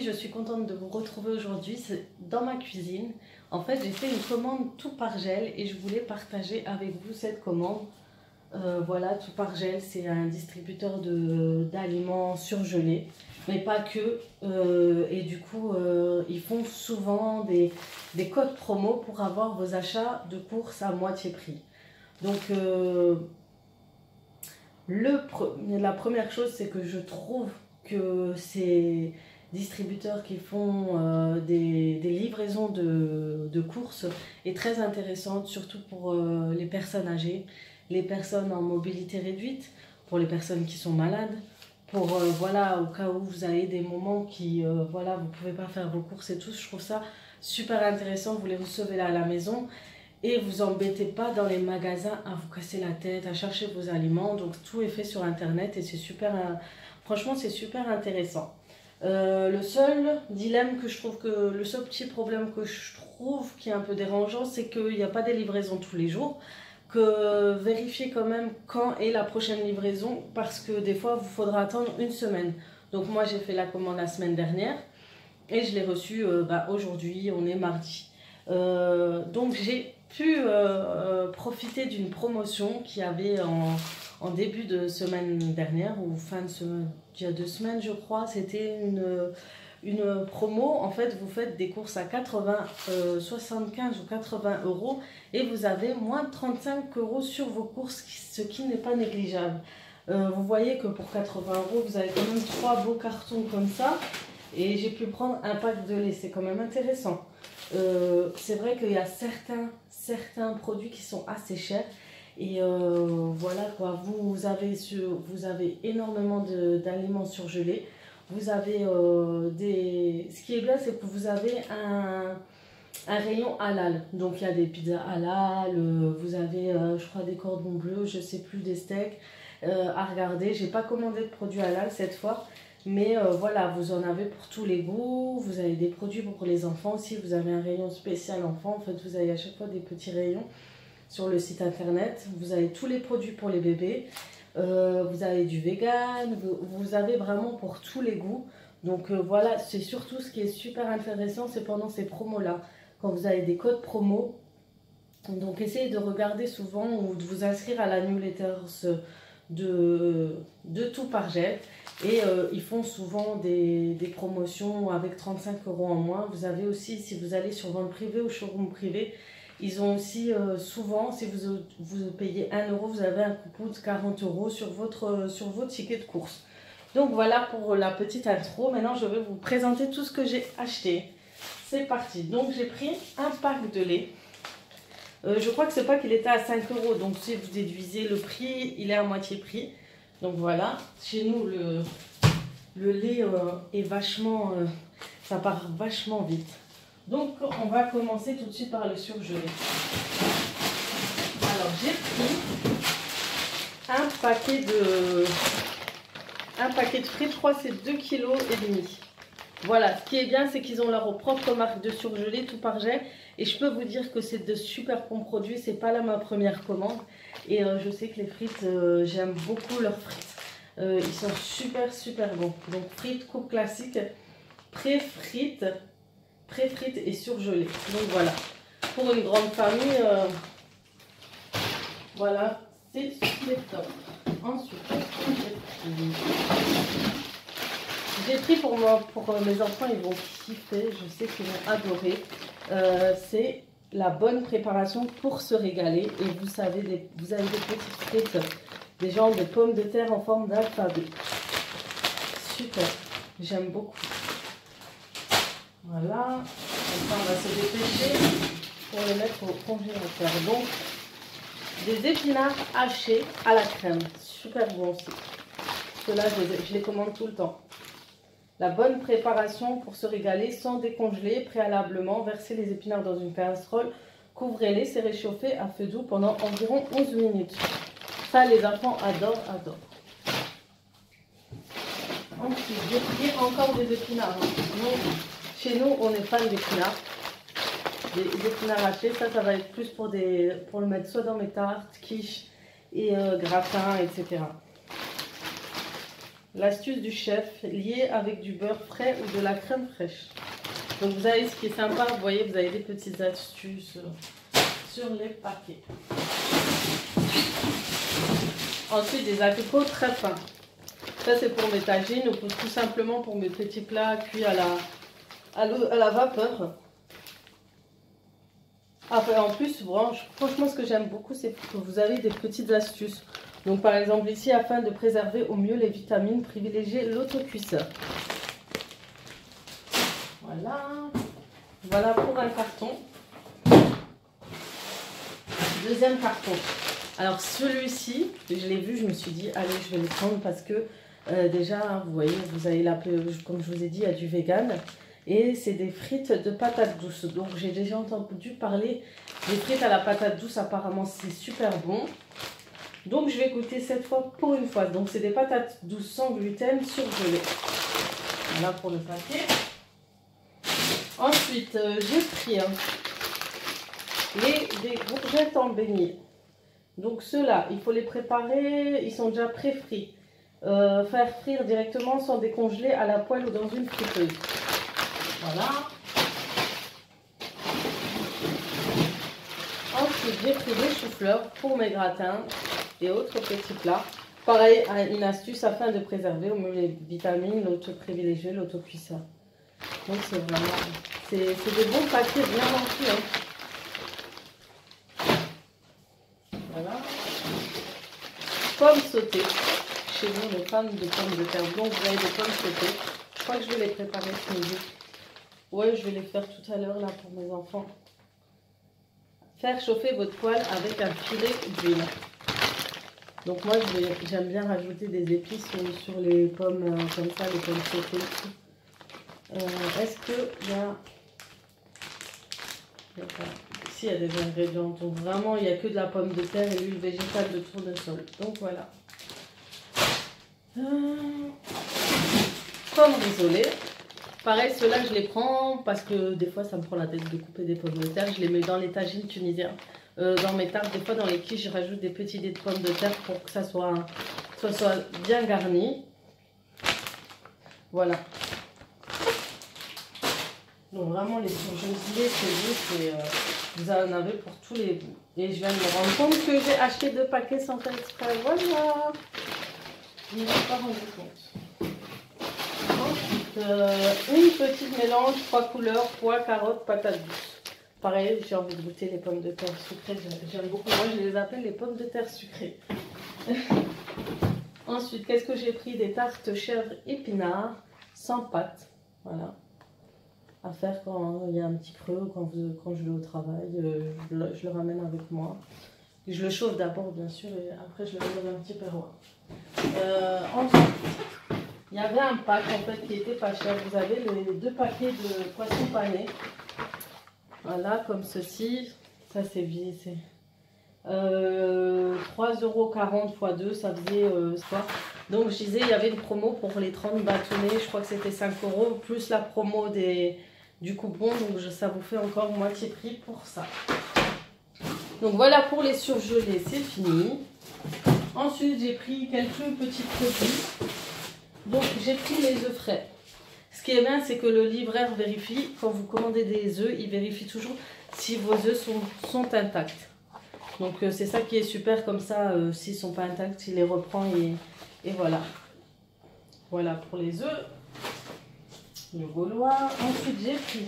je suis contente de vous retrouver aujourd'hui dans ma cuisine. En fait, j'ai fait une commande Tout par Gel et je voulais partager avec vous cette commande. Voilà, Tout par Gel, c'est un distributeur d'aliments surgelés, mais pas que. Et du coup, ils font souvent des codes promo pour avoir vos achats de courses à moitié prix. Donc, la première chose, c'est que je trouve que ces distributeurs qui font des livraisons de courses est très intéressante, surtout pour les personnes âgées, les personnes en mobilité réduite, pour les personnes qui sont malades, pour voilà, au cas où vous avez des moments qui voilà, vous ne pouvez pas faire vos courses et tout. Je trouve ça super intéressant, vous les recevez là à la maison. Et vous embêtez pas dans les magasins à vous casser la tête, à chercher vos aliments. Donc tout est fait sur internet et c'est super, franchement c'est super intéressant. Le seul dilemme que je trouve que, le seul petit problème que je trouve qui est un peu dérangeant, c'est qu'il n'y a pas des livraisons tous les jours. Que vérifiez quand même quand est la prochaine livraison parce que des fois vous faudra attendre une semaine. Donc moi j'ai fait la commande la semaine dernière et je l'ai reçue aujourd'hui, on est mardi. Donc j'ai pu profiter d'une promotion qu'il y avait en début de semaine dernière ou fin de semaine, il y a 2 semaines je crois. C'était une promo. En fait, vous faites des courses à 75 ou 80 euros et vous avez moins de 35 euros sur vos courses, ce qui n'est pas négligeable. Vous voyez que pour 80 euros, vous avez quand même 3 beaux cartons comme ça. Et j'ai pu prendre un pack de lait, c'est quand même intéressant. C'est vrai qu'il y a certains produits qui sont assez chers. Et voilà quoi, vous avez énormément d'aliments surgelés. Vous avez ce qui est bien, c'est que vous avez un rayon halal. Donc il y a des pizzas halal, vous avez je crois des cordons bleus, je sais plus, des steaks à regarder. J'ai pas commandé de produits halal cette fois. Mais voilà, vous en avez pour tous les goûts, vous avez des produits pour les enfants aussi, vous avez un rayon spécial enfant, en fait vous avez à chaque fois des petits rayons sur le site internet, vous avez tous les produits pour les bébés, vous avez du vegan, vous avez vraiment pour tous les goûts. Donc voilà, c'est surtout ce qui est super intéressant, c'est pendant ces promos-là, quand vous avez des codes promo. Donc essayez de regarder souvent ou de vous inscrire à la newsletter de Tout par Gel. Et ils font souvent des promotions avec 35 euros en moins. Vous avez aussi, si vous allez sur vente privée ou showroom privé, ils ont aussi souvent, si vous payez 1 euro, vous avez un coupon de 40 euros sur votre ticket de course. Donc voilà pour la petite intro. Maintenant, je vais vous présenter tout ce que j'ai acheté. C'est parti. Donc j'ai pris un pack de lait. Je crois que ce pack, il était à 5 euros. Donc si vous déduisez le prix, il est à moitié prix. Donc voilà, chez nous le lait est vachement, ça part vachement vite. Donc on va commencer tout de suite par le surgelé. Alors j'ai pris un paquet de frites, je crois que c'est 2,5 kg. Voilà, ce qui est bien, c'est qu'ils ont leur propre marque de surgelé, Tout par Gel. Et je peux vous dire que c'est de super bons produits. C'est pas là ma première commande. Et je sais que les frites, j'aime beaucoup leurs frites. Ils sont super bons. Donc frites, coupe classique, pré-frites et surgelées. Donc voilà, pour une grande famille, voilà, c'est top. Ensuite, j'ai pris pour mes enfants, ils vont kiffer, je sais qu'ils vont adorer. C'est la bonne préparation pour se régaler. Et vous avez des petites frites, des genres de pommes de terre en forme d'alphabet. Super, j'aime beaucoup. Voilà, comme ça on va se dépêcher pour les mettre au congélateur. Donc, des épinards hachés à la crème, super bon aussi. Ceux-là, je les commande tout le temps. La bonne préparation pour se régaler, sans décongeler préalablement, versez les épinards dans une casserole, couvrez-les, c'est réchauffé à feu doux pendant environ 11 minutes. Ça, les enfants adorent. Ensuite, j'ai pris encore des épinards. Donc, chez nous, on est fan d'épinards. Des épinards hachés, ça va être plus pour le mettre soit dans mes tartes, quiches et gratins, etc. L'astuce du chef liée avec du beurre frais ou de la crème fraîche. Donc vous avez ce qui est sympa, vous voyez, vous avez des petites astuces sur les paquets. Ensuite, des abricots très fins. Ça, c'est pour mes tagines ou tout simplement pour mes petits plats cuits à la vapeur. Après, en plus, franchement, ce que j'aime beaucoup, c'est que vous avez des petites astuces. Donc, par exemple, ici, afin de préserver au mieux les vitamines, privilégiez l'autocuisseur. Voilà. Voilà pour un carton. Deuxième carton. Alors, celui-ci, je l'ai vu, je me suis dit, allez, je vais le prendre parce que déjà, vous voyez, vous avez comme je vous ai dit, il y a du vegan. Et c'est des frites de patates douces. Donc, j'ai déjà entendu parler des frites à la patate douce. Apparemment, c'est super bon. Donc, je vais goûter cette fois pour une fois. Donc, c'est des patates douces sans gluten surgelées. Voilà pour le paquet. Ensuite, j'ai pris des courgettes en beignets. Donc, ceux-là, il faut les préparer. Ils sont déjà pré-frits. Faire frire directement sans décongeler à la poêle ou dans une friteuse. Voilà. Ensuite, j'ai pris des choux-fleurs pour mes gratins et autres petits plats. Pareil, une astuce afin de préserver au mieux les vitamines, privilégier l'autocuisseur. Donc, c'est vraiment... C'est des bons paquets bien remplis. Hein. Voilà. Pommes sautées. Chez nous, les femmes de pommes de terre. Donc, vous avez des pommes sautées. Je crois que je vais les préparer ce midi. Ouais, je vais les faire tout à l'heure là pour mes enfants. Faire chauffer votre poêle avec un filet d'huile. Donc moi, j'aime bien rajouter des épices sur les pommes comme ça, les pommes sautées. Est-ce qu'il y a... Ici, il y a des ingrédients. Donc vraiment, il n'y a que de la pomme de terre et l'huile végétale de tournesol. Donc voilà. Pommes risolées. Pareil, ceux-là, je les prends parce que des fois, ça me prend la tête de couper des pommes de terre. Je les mets dans les tagines tunisiens. Dans mes tartes, des fois, dans les quiches, je rajoute des petits dés de pommes de terre pour que ça soit bien garni. Voilà. Donc vraiment, les surgelés, c'est vous en avez pour tous les goûts. Et je viens de me rendre compte que j'ai acheté 2 paquets sans faire exprès. Voilà. Je ne me suis pas rendu compte. Ensuite, une petite mélange, 3 couleurs, pois, carottes, patates douces. Pareil, j'ai envie de goûter les pommes de terre sucrées. J'aime beaucoup. Moi, je les appelle les pommes de terre sucrées. Ensuite, qu'est-ce que j'ai pris? Des tartes chèvre épinards sans pâte. Voilà. À faire quand il y a un petit creux, quand je vais au travail. Je le ramène avec moi. Je le chauffe d'abord, bien sûr, et après, je le mets dans un petit perroir. Ensuite, il y avait un pack en fait qui était pas cher. Vous avez les 2 paquets de poisson pané. Voilà, comme ceci. Ça, c'est bien. 3,40 € x 2, ça faisait quoi. Donc, je disais, il y avait une promo pour les 30 bâtonnets. Je crois que c'était 5 €, plus la promo du coupon. Donc, ça vous fait encore moitié prix pour ça. Donc, voilà pour les surgelés, c'est fini. Ensuite, j'ai pris quelques petits produits. Donc, j'ai pris les œufs frais. Ce qui est bien, c'est que le livreur vérifie, quand vous commandez des œufs, il vérifie toujours si vos œufs sont intacts. Donc, c'est ça qui est super, comme ça, s'ils ne sont pas intacts, il les reprend et voilà. Voilà pour les œufs. Le gaulois. Ensuite, j'ai pris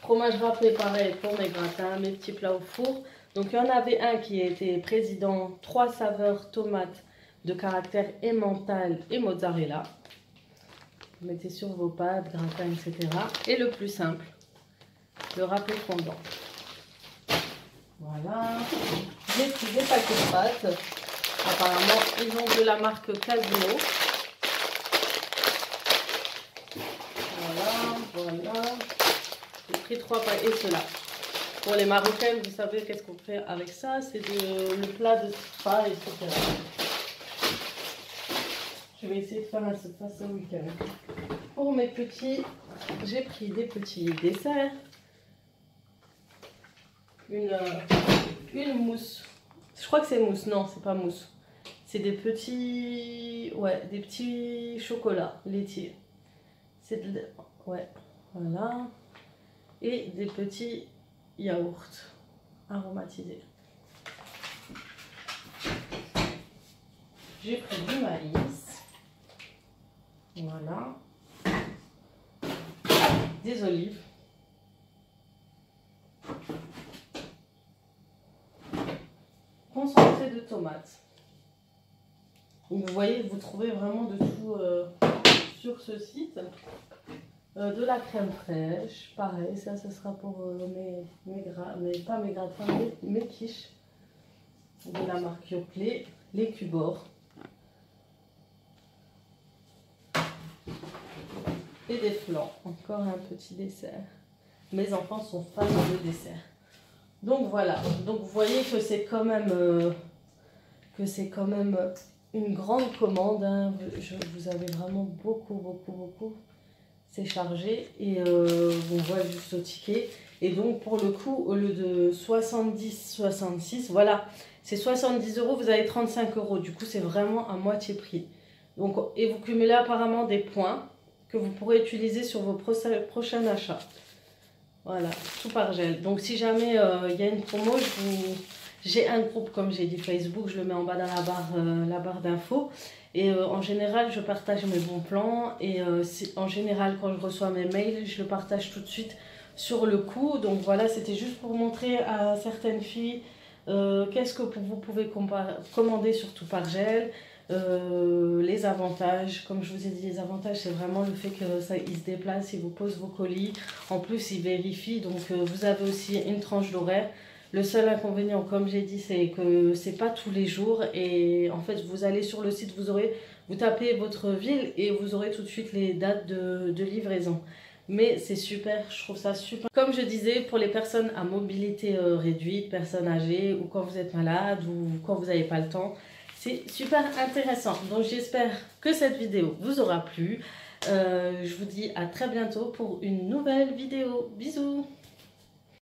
fromage râpé, pareil, pour mes gratins, mes petits plats au four. Donc, il y en avait un qui était président, 3 saveurs tomates de caractère emmental et mozzarella. Vous mettez sur vos pâtes, gratins, etc. Et le plus simple, le râpé fondant. Voilà. J'ai pris des paquets de pâtes. Apparemment, ils ont de la marque Casino. Voilà. J'ai pris 3 paquets. Et ceux-là. Pour les Marocaines, vous savez qu'est-ce qu'on fait avec ça? C'est le plat de spa, etc. Je vais essayer de faire ça ce week-end. Pour mes petits, j'ai pris des petits desserts. Une mousse. Je crois que c'est mousse. Non, c'est pas mousse. C'est des petits, ouais, des petits chocolats laitiers. C'est de, ouais, voilà. Et des petits yaourts aromatisés. J'ai pris du maïs. Voilà. Des olives. Concentré de tomates. Donc vous voyez, vous trouvez vraiment de tout sur ce site. De la crème fraîche, pareil, ça ce sera pour pas mes gratins, mes quiches. De la marque Yoplait, les Cubor. Et des flancs, encore un petit dessert. Mes enfants sont fans de dessert. Donc voilà, donc vous voyez que c'est quand même une grande commande, hein. Vous avez vraiment beaucoup. C'est chargé et on voit juste au ticket. Et donc pour le coup, au lieu de 70,66, voilà, c'est 70 €, vous avez 35 €. Du coup, c'est vraiment à moitié prix. Donc, et vous cumulez apparemment des points que vous pourrez utiliser sur vos prochains achats. Voilà, tout par gel. Donc si jamais il y a une promo, j'ai un groupe, comme j'ai dit, Facebook, je le mets en bas dans la barre d'infos. Et en général, je partage mes bons plans. Et en général, quand je reçois mes mails, je le partage tout de suite sur le coup. Donc voilà, c'était juste pour montrer à certaines filles qu'est-ce que vous pouvez commander, surtout par gel. Les avantages, comme je vous ai dit, les avantages, c'est vraiment le fait que ça, il se déplace, il vous pose vos colis. En plus, il vérifie. Donc vous avez aussi une tranche d'horaire. Le seul inconvénient, comme j'ai dit, c'est que c'est pas tous les jours. Et en fait, vous allez sur le site, vous tapez votre ville et vous aurez tout de suite les dates de livraison. Mais c'est super, je trouve ça super. Comme je disais, pour les personnes à mobilité réduite, personnes âgées, ou quand vous êtes malade, ou quand vous n'avez pas le temps, c'est super intéressant. Donc j'espère que cette vidéo vous aura plu. Je vous dis à très bientôt pour une nouvelle vidéo. Bisous!